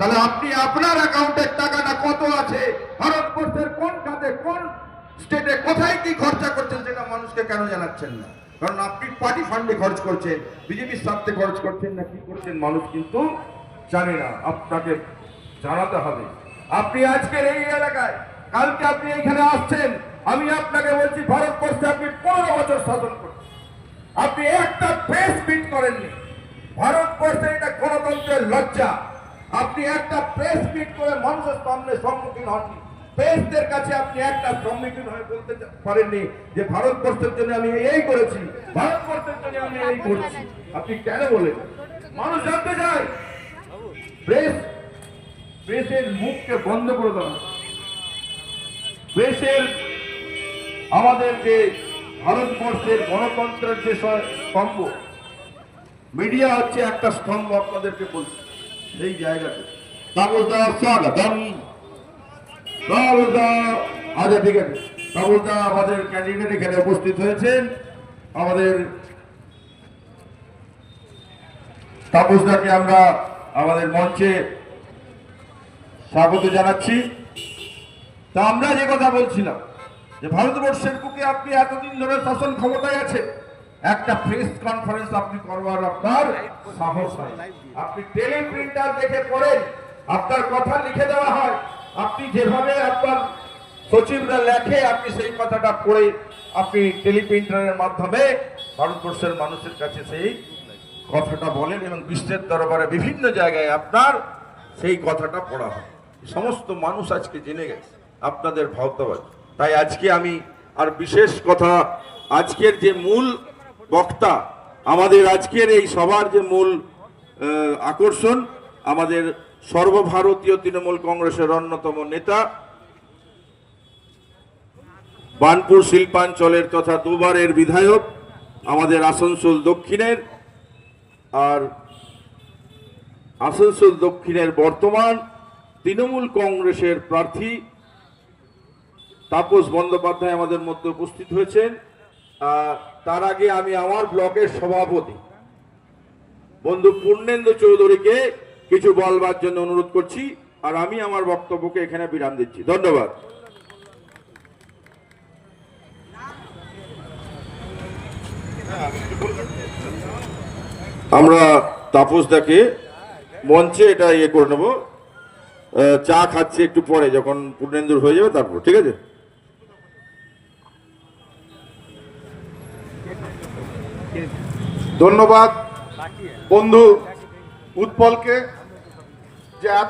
তাহলে আপনি আপনার অ্যাকাউন্টের টাকাটা কত আছে, ভারতবর্ষের কোন খাতে কোন স্টেটে কোথায় কি খরচা করছেন সেটা মানুষকে কেন জানাচ্ছেন না? কারণ আপনি পার্টি ফান্ডে খরচ করছেন, বিজেপির স্বার্থে খরচ করছেন না কি করছেন মানুষ কিন্তু জানে না, আপনাকে জানাতে হবে। আপনি আজকের এই এলাকায়, কালকে আপনি এখানে আসছেন, আমি আপনাকে বলছি ভারতবর্ষে আপনি 15 বছর শাসন করছেন, আপনি একটা প্রেস মিট করেননি। ভারতবর্ষে এটা গণতন্ত্রের লজ্জা। আপনি একটা প্রেস মিট করে মানুষের সামনে সম্মুখীন হননি, প্রেসদের কাছে আপনি একটা সম্মুখীন হয়ে বলতে পারেননি যে ভারতবর্ষের জন্য আমি এই করেছি, ভারতবর্ষের জন্য আমি এই করছি। আপনি কেন বলেন? মানুষ জানতে চায়। প্রেসের মুখকে বন্ধ করে দেওয়া, প্রেসের আমাদের যে ভারতবর্ষের গণতন্ত্রের যে স্তম্ভ, মিডিয়া হচ্ছে একটা স্তম্ভ, আপনাদেরকে বলছি সেই জায়গাতে তাবলদা স্বাগতম। আচ্ছা ঠিক আছে, তাবলদা আমাদের ক্যান্ডিডেট এখানে উপস্থিত হয়েছেন, আমাদের তাপসদাকে আমরা আমাদের মঞ্চে স্বাগত জানাচ্ছি। তা আমরা যে কথা বলছিলাম যে ভারতবর্ষের বুকে আপনি এতদিন ধরে শাসন ক্ষমতায় আছেন, একটা প্রেস কনফারেন্স আপনি করবার আপনার সাহস হয়? আপনি টেলিপ্রিন্টার দেখে পড়েন, আপনার কথা লিখে দেওয়া হয়, আপনি যেভাবে আপনার সচিবরা লেখে আপনি সেই কথাটা পড়ে আপনি টেলিপ্রিন্টারের মাধ্যমে ভারতবর্ষের মানুষের কাছে সেই কথাটা বলেন এবং বিশ্বের দরবারে বিভিন্ন জায়গায় আপনার সেই কথাটা পড়া হয়। সমস্ত মানুষ আজকে জেনে গেছে আপনাদের ভাওতাবাজ। তাই আজকে আমি আর বিশেষ কথা, আজকের যে মূল বক্তা, আমাদের আজকের এই সবার যে মূল আকর্ষণ, আমাদের সর্বভারতীয় তৃণমূল কংগ্রেসের অন্যতম নেতা, বার্নপুর শিল্পাঞ্চলের তথা দুবারের বিধায়ক, আমাদের আসানসোল দক্ষিণের, আর আসানসোল দক্ষিণের বর্তমান তৃণমূল কংগ্রেসের প্রার্থী তাপস বন্দ্যোপাধ্যায় আমাদের মধ্যে উপস্থিত হয়েছেন। তার আগে আমি আমার ব্লকের সভাপতি বন্ধু পূর্ণেন্দু চৌধুরীকে কিছু বলবার জন্য অনুরোধ করছি, আর আমি আমার বক্তব্যকে এখানে বিরাম দিচ্ছি। ধন্যবাদ। আমরা তাপসদাকে মঞ্চে এটা করে নেব, চা খাচ্ছি একটু পরে, যখন পূর্ণেন্দুর হয়ে যাবে তারপর, ঠিক আছে? ধন্যবাদ বন্ধু উৎপলকে যে এত